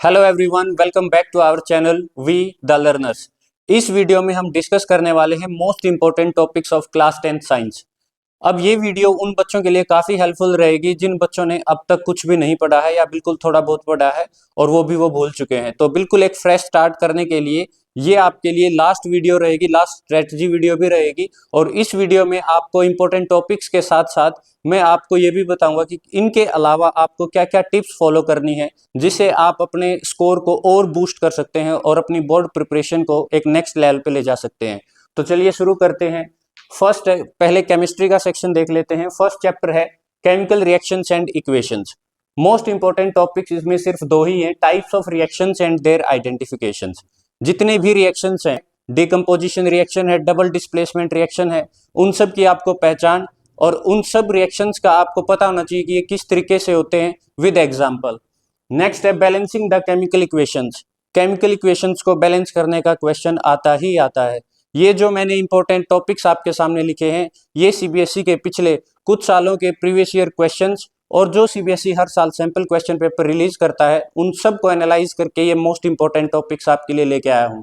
Hello everyone, welcome back to our channel we the learners. इस video में हम discuss करने वाले हैं most important topics of class 10th साइंस। अब ये वीडियो उन बच्चों के लिए काफ़ी हेल्पफुल रहेगी जिन बच्चों ने अब तक कुछ भी नहीं पढ़ा है या बिल्कुल थोड़ा बहुत पढ़ा है और वो भूल चुके हैं। तो बिल्कुल एक फ्रेश स्टार्ट करने के लिए ये आपके लिए लास्ट वीडियो रहेगी, लास्ट स्ट्रेटजी वीडियो भी रहेगी। और इस वीडियो में आपको इंपॉर्टेंट टॉपिक्स के साथ साथ मैं आपको ये भी बताऊंगा कि इनके अलावा आपको क्या क्या टिप्स फॉलो करनी है जिससे आप अपने स्कोर को और बूस्ट कर सकते हैं और अपनी बोर्ड प्रिपरेशन को एक नेक्स्ट लेवल पे ले जा सकते हैं। तो चलिए शुरू करते हैं। फर्स्ट पहले केमिस्ट्री का सेक्शन देख लेते हैं। फर्स्ट चैप्टर है chemical reactions and equations. Most important topics इसमें सिर्फ दो ही हैं, types of reactions and their identifications. जितने भी रिएक्शंस हैं, डिकम्पोजिशन रिएक्शन है, डबल डिस्प्लेसमेंट रिएक्शन है, उन सब की आपको पहचान और उन सब रिएक्शंस का आपको पता होना चाहिए कि ये किस तरीके से होते हैं विद एग्जांपल। नेक्स्ट है balancing the chemical equations. Chemical equations को बैलेंस करने का क्वेश्चन आता ही आता है। ये जो मैंने इंपॉर्टेंट टॉपिक्स आपके सामने लिखे हैं ये सीबीएसई के पिछले कुछ सालों के प्रीवियस ईयर क्वेश्चंस और जो सीबीएसई हर साल सैंपल क्वेश्चन पेपर रिलीज करता है उन सब को एनालाइज करके ये मोस्ट इंपॉर्टेंट टॉपिक्स आपके लिए लेके आया हूँ।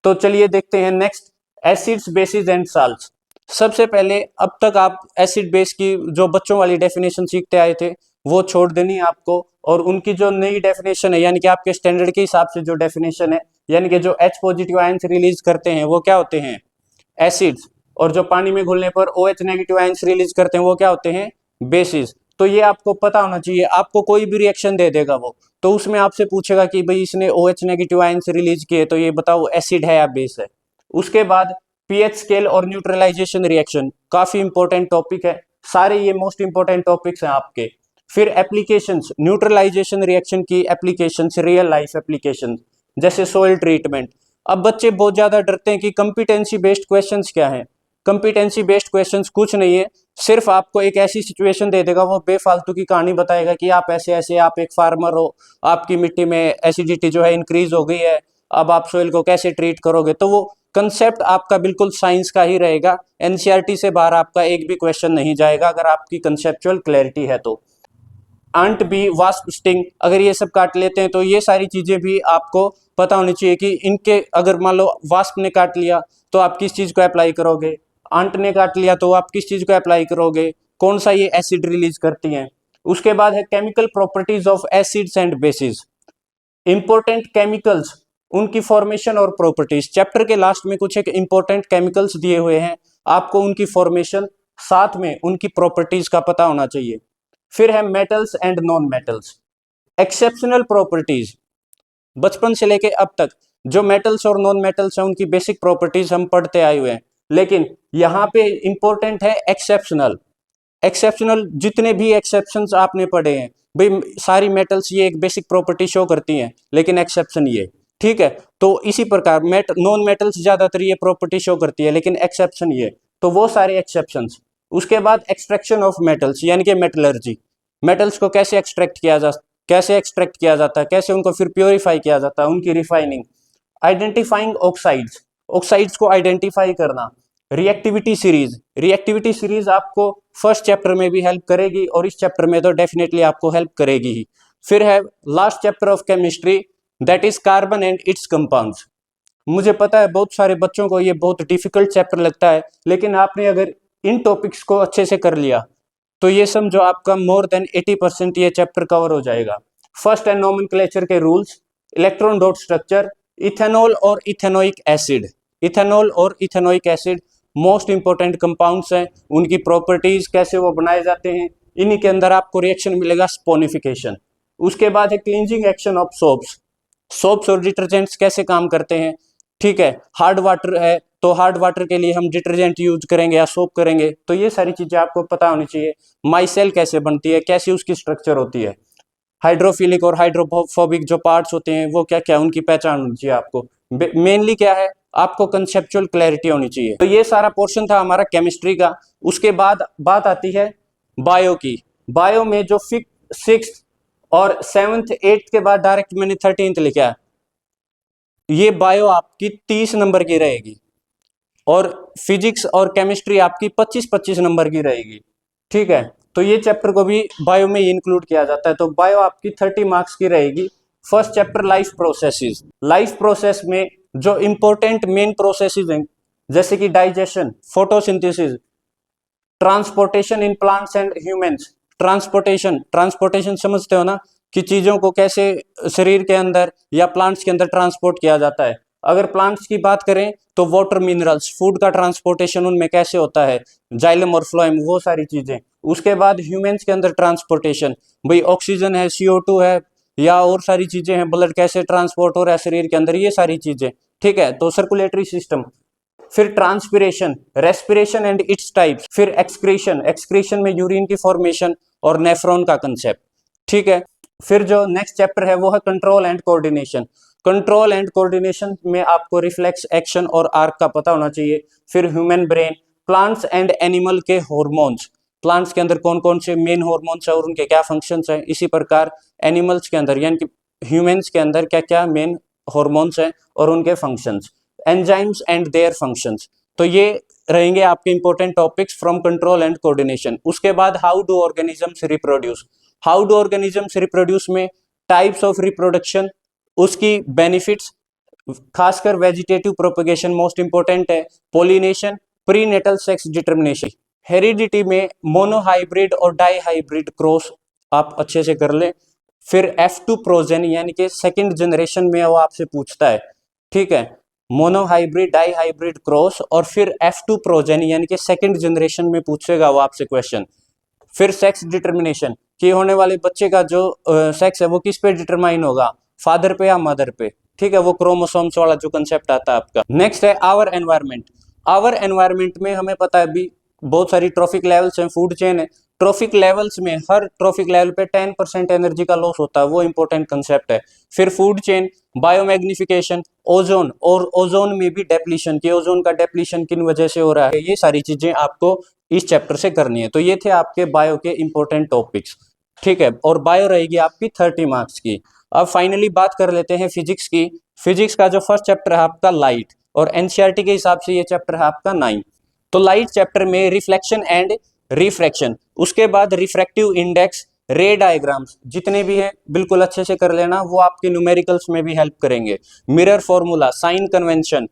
तो चलिए देखते हैं next, acids bases and salts. सबसे पहले अब तक आप एसिड बेस की जो बच्चों वाली डेफिनेशन सीखते आए थे वो छोड़ देनी है आपको और उनकी जो नई डेफिनेशन है यानी कि आपके स्टैंडर्ड के हिसाब से जो डेफिनेशन है यानी कि जो H पॉजिटिव आयंस रिलीज करते हैं वो क्या होते हैं, एसिड्स। और जो पानी में घुलने पर OH नेगेटिव आयंस रिलीज करते हैं वो क्या होते हैं, बेसिस। तो ये आपको पता होना चाहिए। आपको कोई भी रिएक्शन दे देगा वो तो उसमें आपसे पूछेगा कि भाई इसने OH नेगेटिव आयंस रिलीज किए तो ये बताओ एसिड है या बेस है। उसके बाद पीएच स्केल और न्यूट्रलाइजेशन रिएक्शन काफी इंपॉर्टेंट टॉपिक है। सारे ये मोस्ट इंपॉर्टेंट टॉपिक्स हैं आपके। फिर एप्लीकेशंस, न्यूट्रलाइजेशन रिएक्शन की एप्लीकेशंस, रियल लाइफ एप्लीकेशंस जैसे सोइल ट्रीटमेंट। अब बच्चे बहुत ज्यादा डरते हैं कि कंपिटेंसी बेस्ड क्वेश्चंस क्या है। कंपिटेंसी बेस्ड क्वेश्चंस कुछ नहीं है, सिर्फ आपको एक ऐसी सिचुएशन दे देगा, वो बेफालतू की कहानी बताएगा कि आप ऐसे ऐसे, आप एक फार्मर हो, आपकी मिट्टी में एसिडिटी जो है इंक्रीज हो गई है, अब आप सोइल को कैसे ट्रीट करोगे। तो वो कंसेप्ट आपका बिल्कुल साइंस का ही रहेगा। एनसीईआरटी से बाहर आपका एक भी क्वेश्चन नहीं जाएगा अगर आपकी कंसेप्चुअल क्लैरिटी है तो। अंट बी, वास्प स्टिंग, अगर ये सब काट लेते हैं तो ये सारी चीजें भी आपको पता होनी चाहिए कि इनके अगर मान लो वास्प ने काट लिया तो आप किस चीज को अप्लाई करोगे, अंट ने काट लिया तो आप किस चीज को अप्लाई करोगे, कौन सा ये एसिड रिलीज करती हैं। उसके बाद है chemical properties of acids and bases. Important chemicals, उनकी फॉर्मेशन और प्रॉपर्टीज। चैप्टर के लास्ट में कुछ एक इंपॉर्टेंट केमिकल्स दिए हुए हैं, आपको उनकी फॉर्मेशन साथ में उनकी प्रॉपर्टीज का पता होना चाहिए। फिर है metals and non metals. Exceptional properties, बचपन से लेके अब तक जो मेटल्स और नॉन मेटल्स हैं उनकी बेसिक प्रॉपर्टीज हम पढ़ते आए हुए हैं, लेकिन यहाँ पे इंपॉर्टेंट है एक्सेप्शनल। एक्सेप्शनल जितने भी एक्सेप्शंस आपने पढ़े हैं भाई, सारी मेटल्स ये एक बेसिक प्रॉपर्टी शो करती हैं लेकिन एक्सेप्शन ये, ठीक है। तो इसी प्रकार नॉन मेटल्स ज्यादातर ये प्रॉपर्टी शो करती है लेकिन एक्सेप्शन ये, तो वो सारे एक्सेप्शंस। उसके बाद एक्सट्रैक्शन ऑफ मेटल्स यानी कि मेटलर्जी। मेटल्स को कैसे एक्सट्रैक्ट किया जाता है, कैसे उनको फिर प्योरीफाई किया जाता है, उनकी रिफाइनिंग। आइडेंटिफाइंग ऑक्साइड्स, ऑक्साइड्स को आइडेंटिफाई करना। रिएक्टिविटी सीरीज आपको फर्स्ट चैप्टर में भी हेल्प करेगी और इस चैप्टर में तो डेफिनेटली आपको हेल्प करेगी ही। फिर है last chapter of chemistry, that is carbon and it's compounds. मुझे पता है बहुत सारे बच्चों को ये बहुत डिफिकल्ट चैप्टर लगता है, लेकिन आपने अगर इन टॉपिक्स को अच्छे से कर लिया तो ये समझो आपका मोर देन 80% ये चैप्टर कवर हो जाएगा। फर्स्ट है नोमेनक्लेचर के rules, electron dot structure, ethanol और इथेनोइक एसिड। इथेनॉल और ethanoic acid most important compounds हैं, उनकी प्रॉपर्टीज, कैसे वो बनाए जाते हैं, इन्हीं के अंदर आपको रिएक्शन मिलेगा स्पोनिफिकेशन। उसके बाद है क्लींजिंग एक्शन ऑफ सोप्स और डिटर्जेंट्स कैसे काम करते हैं, ठीक है। हार्ड वाटर है तो हार्ड वाटर के लिए हम डिटर्जेंट यूज करेंगे या सोप करेंगे, तो ये सारी चीजें आपको पता होनी चाहिए। माइसेल कैसे बनती है, कैसी उसकी स्ट्रक्चर होती है, हाइड्रोफिलिक और हाइड्रोफोबिक जो पार्ट्स होते हैं वो क्या क्या उनकी पहचान होनी चाहिए आपको। मेनली क्या है, आपको कंसेप्चुअल क्लैरिटी होनी चाहिए। तो ये सारा पोर्शन था हमारा केमिस्ट्री का। उसके बाद बात आती है बायो की। बायो में जो 6th और 7th 8th के बाद डायरेक्ट मैंने 13th लिखा है, ये बायो आपकी 30 नंबर की रहेगी और फिजिक्स और केमिस्ट्री आपकी 25-25 नंबर की रहेगी, ठीक है। तो ये चैप्टर को भी बायो में इंक्लूड किया जाता है। तो बायो आपकी 30 मार्क्स की रहेगी first chapter life processes. Life process में जो इंपॉर्टेंट मेन प्रोसेसेस हैं जैसे कि digestion, photosynthesis, transportation in plants and humans. Transportation समझते हो ना, कि चीजों को कैसे शरीर के अंदर या प्लांट्स के अंदर ट्रांसपोर्ट किया जाता है। अगर प्लांट्स की बात करें तो वाटर मिनरल्स, फूड का ट्रांसपोर्टेशन उनमें कैसे होता है, जाइलम और फ्लोएम, वो सारी चीजें। उसके बाद ह्यूमंस के अंदर ट्रांसपोर्टेशन, भाई ऑक्सीजन है, CO2 है, या और सारी चीजें हैं, ब्लड कैसे ट्रांसपोर्ट हो रहा है शरीर के अंदर, ये सारी चीजें। ठीक है, तो सर्कुलेटरी सिस्टम। फिर transpiration, respiration and its types. फिर एक्सक्रीशन, एक्सक्रीशन में यूरिन की फॉर्मेशन और नेफ्रॉन का कंसेप्ट। ठीक है, फिर जो नेक्स्ट चैप्टर है वो है control and coordination. Control and coordination में आपको रिफ्लेक्स, एक्शन और आर्क का पता होना चाहिए। फिर human brain, plants and animal के हॉर्मोन्स, प्लांट्स के अंदर कौन कौन से मेन हॉर्मोन्स है और उनके क्या फंक्शंस हैं। इसी प्रकार एनिमल्स के अंदर यानी कि ह्यूमंस के अंदर क्या क्या मेन हॉर्मोन्स हैं और उनके functions. Enzymes and their functions. तो ये रहेंगे आपके important topics from control and coordination. उसके बाद how do organisms reproduce. How do organisms reproduce में टाइप्स ऑफ रिप्रोडक्शन, उसकी बेनिफिट्स, खासकर वेजिटेटिव प्रोपगेशन मोस्ट इंपॉर्टेंट है, pollination, prenatal sex determination. Heredity में मोनोहाइब्रिड और डाईहाइब्रिड क्रॉस आप अच्छे से कर लें। फिर F2 प्रोजेन यानी कि सेकंड जनरेशन में वो आपसे पूछता है। ठीक है, मोनोहाइब्रिड, डाईहाइब्रिड क्रॉस, और फिर F2 प्रोजेन यानी कि सेकंड जनरेशन में पूछेगा वो आपसे क्वेश्चन। फिर सेक्स डिटर्मिनेशन, कि होने वाले बच्चे का जो सेक्स है वो किस पे डिटरमाइन होगा, फादर पे या मदर पे। ठीक है, वो क्रोमोसोम्स वाला जो कंसेप्ट आता है आपका। नेक्स्ट है आवर एनवायरनमेंट। आवर एनवायरनमेंट में हमें पता है अभी बहुत सारी ट्रॉफिक लेवल्स हैं, फूड चेन है। ट्रॉफिक लेवल्स में हर ट्रॉफिक लेवल पे 10% एनर्जी का लॉस होता है, वो इंपॉर्टेंट कंसेप्ट है। फिर फूड चेन, बायोमैग्निफिकेशन, ओजोन, और ओजोन में भी डेप्लीशन, कि ओजोन का डेप्लीशन किन वजह से हो रहा है, ये सारी चीजें आपको इस चैप्टर से करनी है। तो ये थे आपके बायो के इंपॉर्टेंट टॉपिक्स। ठीक है, और बायो रहेगी आपकी 30 मार्क्स की। अब फाइनली बात कर लेते हैं फिजिक्स की। फिजिक्स का जो फर्स्ट चैप्टर है आपका लाइट, और एनसीईआरटी के हिसाब से ये चैप्टर है आपका 9। तो लाइट चैप्टर में रिफ्लेक्शन एंड रिफ्रैक्शन, उसके बाद रिफ्रैक्टिव इंडेक्स, रे डायग्राम्स जितने भी हैं बिल्कुल अच्छे से कर लेना, वो आपके न्यूमेरिकल्स में भी हेल्प करेंगे। Mirror formula, sign convention,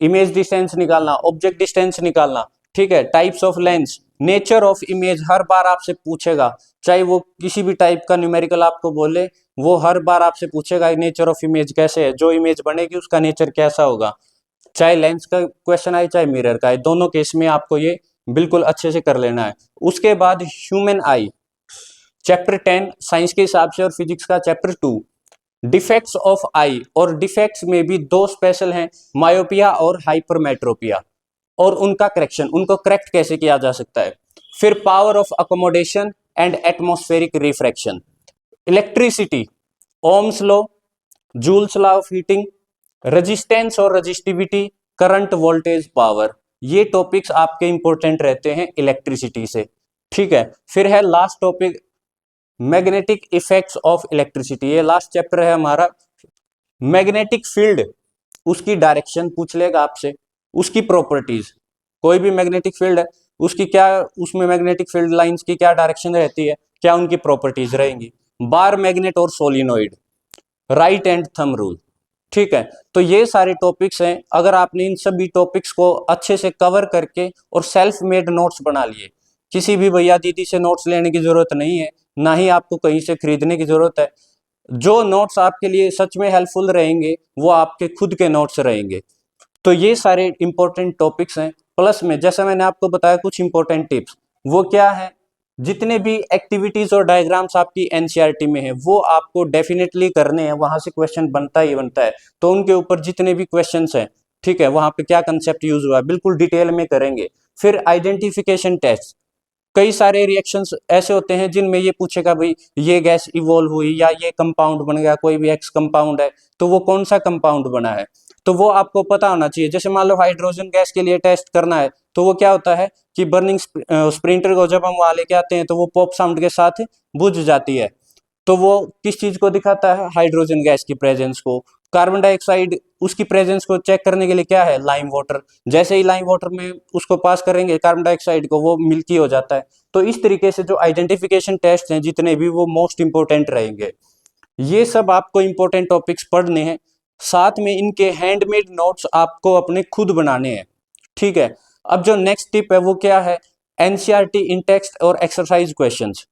image distance निकालना, ऑब्जेक्ट डिस्टेंस निकालना। ठीक है, types of lens, nature of image हर बार आपसे पूछेगा, चाहे वो किसी भी टाइप का न्यूमेरिकल आपको बोले, वो हर बार आपसे पूछेगा नेचर ऑफ इमेज कैसे है, जो इमेज बनेगी उसका नेचर कैसा होगा। चाहे लेंस का क्वेश्चन आए चाहे मिरर का आए, दोनों केस में आपको ये बिल्कुल अच्छे से कर लेना है। उसके बाद ह्यूमन आई, चैप्टर 10 साइंस के हिसाब से, और फिजिक्स का चैप्टर 2 डिफेक्ट्स ऑफ आई। और डिफेक्ट्स में भी दो स्पेशल हैं, मायोपिया और हाइपरमेट्रोपिया, और उनका करेक्शन, उनको करेक्ट कैसे किया जा सकता है। फिर power of accommodation and atmospheric refraction, electricity, Ohm's law, joules law of heating, resistance और रेजिस्टिविटी, करंट, वोल्टेज, पावर, ये टॉपिक्स आपके इंपॉर्टेंट रहते हैं इलेक्ट्रिसिटी से। ठीक है, फिर है last topic magnetic effects of electricity, ये लास्ट चैप्टर है हमारा। मैग्नेटिक फील्ड, उसकी डायरेक्शन पूछ लेगा आपसे, उसकी प्रॉपर्टीज, कोई भी मैग्नेटिक फील्ड है उसकी क्या, उसमें मैग्नेटिक फील्ड लाइंस की क्या डायरेक्शन रहती है, क्या उनकी प्रॉपर्टीज रहेंगी। बार मैग्नेट और solenoid, right and thumb rule. ठीक है, तो ये सारे टॉपिक्स हैं। अगर आपने इन सभी टॉपिक्स को अच्छे से कवर करके और सेल्फ मेड नोट्स बना लिए, किसी भी भैया दीदी से नोट्स लेने की जरूरत नहीं है, ना ही आपको कहीं से खरीदने की जरूरत है। जो नोट्स आपके लिए सच में हेल्पफुल रहेंगे वो आपके खुद के नोट्स रहेंगे। तो ये सारे इंपॉर्टेंट टॉपिक्स हैं। प्लस में जैसा मैंने आपको बताया कुछ इंपॉर्टेंट टिप्स, वो क्या है, जितने भी एक्टिविटीज और डायग्राम्स आपकी एनसीईआरटी में है वो आपको डेफिनेटली करने हैं, वहां से क्वेश्चन बनता ही बनता है। तो उनके ऊपर जितने भी क्वेश्चंस हैं, ठीक है, वहां पे क्या कंसेप्ट यूज हुआ है बिल्कुल डिटेल में करेंगे। फिर आइडेंटिफिकेशन टेस्ट, कई सारे रिएक्शंस ऐसे होते हैं जिनमें ये पूछेगा भाई ये गैस इवॉल्व हुई या ये कंपाउंड बन गया, कोई भी एक्स कंपाउंड है तो वो कौन सा कंपाउंड बना है, तो वो आपको पता होना चाहिए। जैसे मान लो हाइड्रोजन गैस के लिए टेस्ट करना है तो वो क्या होता है कि बर्निंग स्प्रिंटर को जब हम वहां लेके आते हैं तो वो पॉप साउंड के साथ बुझ जाती है, तो वो किस चीज को दिखाता है, हाइड्रोजन गैस की प्रेजेंस को। कार्बन डाइऑक्साइड, उसकी प्रेजेंस को चेक करने के लिए क्या है, लाइम वाटर, जैसे ही लाइम वाटर में उसको पास करेंगे कार्बन डाइऑक्साइड को, वो मिल्की हो जाता है। तो इस तरीके से जो आइडेंटिफिकेशन टेस्ट हैं जितने भी, वो मोस्ट इंपोर्टेंट रहेंगे। ये सब आपको इंपॉर्टेंट टॉपिक्स पढ़ने हैं, साथ में इनके हैंडमेड नोट्स आपको अपने खुद बनाने हैं। ठीक है, अब जो नेक्स्ट टिप है वो क्या है, एनसीईआरटी इन टेक्स्ट और एक्सरसाइज क्वेश्चंस।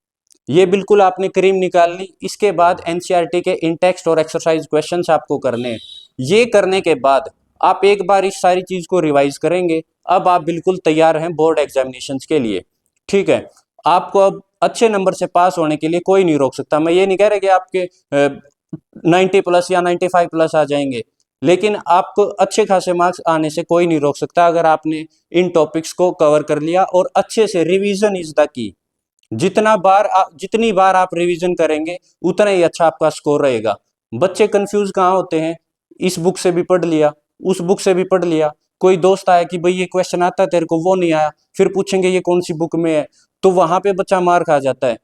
ये बिल्कुल आपने क्रीम निकाल ली। इसके बाद एनसीईआरटी के इन टेक्स्ट और एक्सरसाइज क्वेश्चंस आपको करने हैं। ये करने के बाद आप एक बार इस सारी चीज को रिवाइज करेंगे, अब आप बिल्कुल तैयार हैं बोर्ड एग्जामिनेशंस के लिए। ठीक है, आपको अब अच्छे नंबर से पास होने के लिए कोई नहीं रोक सकता। मैं ये नहीं कह रहा कि आपके 90+ या 95+ आ जाएंगे, लेकिन आपको अच्छे खासे मार्क्स आने से कोई नहीं रोक सकता अगर आपने इन टॉपिक्स को कवर कर लिया और अच्छे से रिवीजन इज द की। जितनी बार आप रिवीजन करेंगे उतना ही अच्छा आपका स्कोर रहेगा। बच्चे कंफ्यूज कहाँ होते हैं, इस बुक से भी पढ़ लिया, उस बुक से भी पढ़ लिया, कोई दोस्त आया कि भाई ये क्वेश्चन आता है तेरे को, वो नहीं आया, फिर पूछेंगे ये कौन सी बुक में है, तो वहां पे बच्चा मार खा जाता है।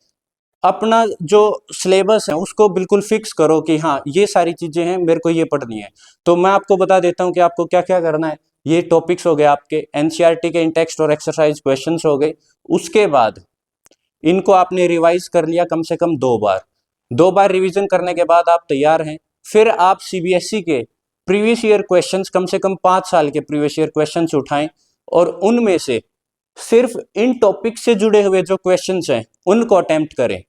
अपना जो सिलेबस है उसको बिल्कुल फिक्स करो कि हाँ ये सारी चीजें हैं, मेरे को ये पढ़नी है। तो मैं आपको बता देता हूँ कि आपको क्या क्या करना है। ये टॉपिक्स हो गए आपके एनसीईआरटी के इन टेक्स्ट और एक्सरसाइज क्वेश्चंस हो गए। उसके बाद इनको आपने रिवाइज कर लिया कम से कम 2 बार। 2 बार रिवीजन करने के बाद आप तैयार हैं। फिर आप सीबीएसई के प्रीवियस ईयर क्वेश्चंस, कम से कम 5 साल के प्रीवियस ईयर क्वेश्चंस उठाएं और उनमें से सिर्फ इन टॉपिक से जुड़े हुए जो क्वेश्चंस हैं उनको अटेम्प्ट करें।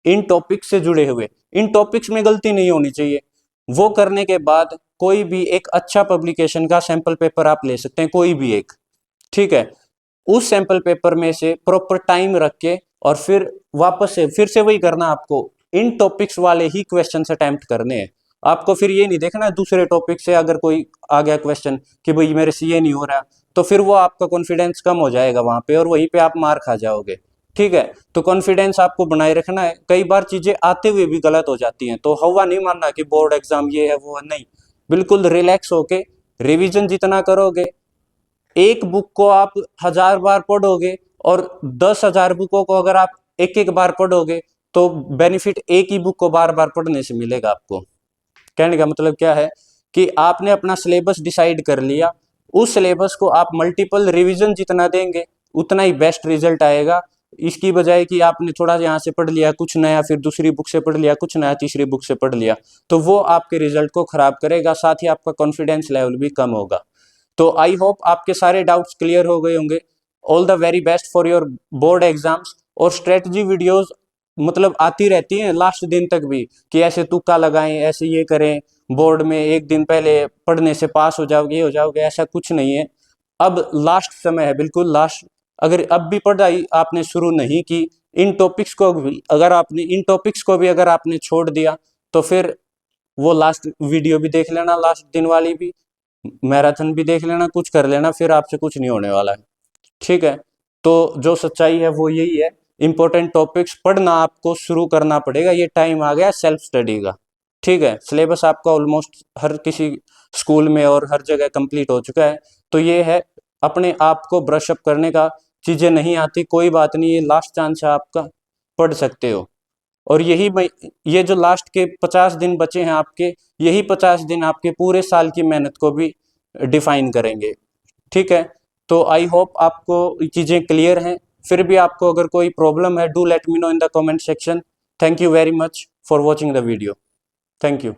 इन टॉपिक से जुड़े हुए, इन टॉपिक्स में गलती नहीं होनी चाहिए। वो करने के बाद कोई भी एक अच्छा पब्लिकेशन का सैंपल पेपर आप ले सकते हैं, कोई भी एक। ठीक है, उस सैंपल पेपर में से प्रॉपर टाइम रख के और फिर वापस से फिर से वही करना, आपको इन टॉपिक्स वाले ही क्वेश्चन अटेम्प्ट करने हैं। आपको फिर ये नहीं देखना दूसरे टॉपिक से अगर कोई आ गया क्वेश्चन कि भाई मेरे से ये नहीं हो रहा, तो फिर वो आपका कॉन्फिडेंस कम हो जाएगा वहां पे और वहीं पे आप मार खा जाओगे। ठीक है, तो कॉन्फिडेंस आपको बनाए रखना है। कई बार चीजें आते हुए भी गलत हो जाती हैं, तो हवा नहीं मानना कि बोर्ड एग्जाम ये है वो है, नहीं। बिल्कुल रिलैक्स होके रिवीजन जितना करोगे, एक बुक को आप 1000 बार पढ़ोगे और 10,000 बुकों को अगर आप एक एक बार पढ़ोगे तो बेनिफिट एक ही बुक को बार बार पढ़ने से मिलेगा आपको। कहने का मतलब क्या है कि आपने अपना सिलेबस डिसाइड कर लिया, उस सिलेबस को आप मल्टीपल रिवीजन जितना देंगे उतना ही बेस्ट रिजल्ट आएगा। इसकी बजाय कि आपने थोड़ा यहाँ से पढ़ लिया कुछ नया, फिर दूसरी बुक से पढ़ लिया कुछ नया, तीसरी बुक से पढ़ लिया, तो वो आपके रिजल्ट को खराब करेगा, साथ ही आपका कॉन्फिडेंस लेवल भी कम होगा। तो आई होप आपके सारे डाउट्स क्लियर हो गए होंगे। All the very best for your board exams. और स्ट्रेटजी वीडियोस मतलब आती रहती हैं लास्ट दिन तक भी, कि ऐसे तुक्का लगाएं, ऐसे ये करें, बोर्ड में एक दिन पहले पढ़ने से पास हो जाओगे, ये हो जाओगे, ऐसा कुछ नहीं है। अब लास्ट समय है, बिल्कुल लास्ट। अगर अब भी पढ़ाई आपने शुरू नहीं की, इन टॉपिक्स को भी अगर आपने छोड़ दिया, तो फिर वो लास्ट वीडियो भी देख लेना, लास्ट दिन वाली भी, मैराथन भी देख लेना, कुछ कर लेना, फिर आपसे कुछ नहीं होने वाला है। ठीक है, तो जो सच्चाई है वो यही है, इंपॉर्टेंट टॉपिक्स पढ़ना आपको शुरू करना पड़ेगा। ये टाइम आ गया सेल्फ स्टडी का। ठीक है, सिलेबस आपका ऑलमोस्ट हर किसी स्कूल में और हर जगह कंप्लीट हो चुका है। तो ये है अपने आप को ब्रश अप करने का। चीजें नहीं आती कोई बात नहीं, ये लास्ट चांस है आपका, पढ़ सकते हो। और ये जो लास्ट के 50 दिन बचे हैं आपके, यही 50 दिन आपके पूरे साल की मेहनत को भी डिफाइन करेंगे। ठीक है, तो आई होप आपको ये चीज़ें क्लियर हैं। फिर भी आपको अगर कोई प्रॉब्लम है, do let me know in the comment section. Thank you very much for watching the video. Thank you.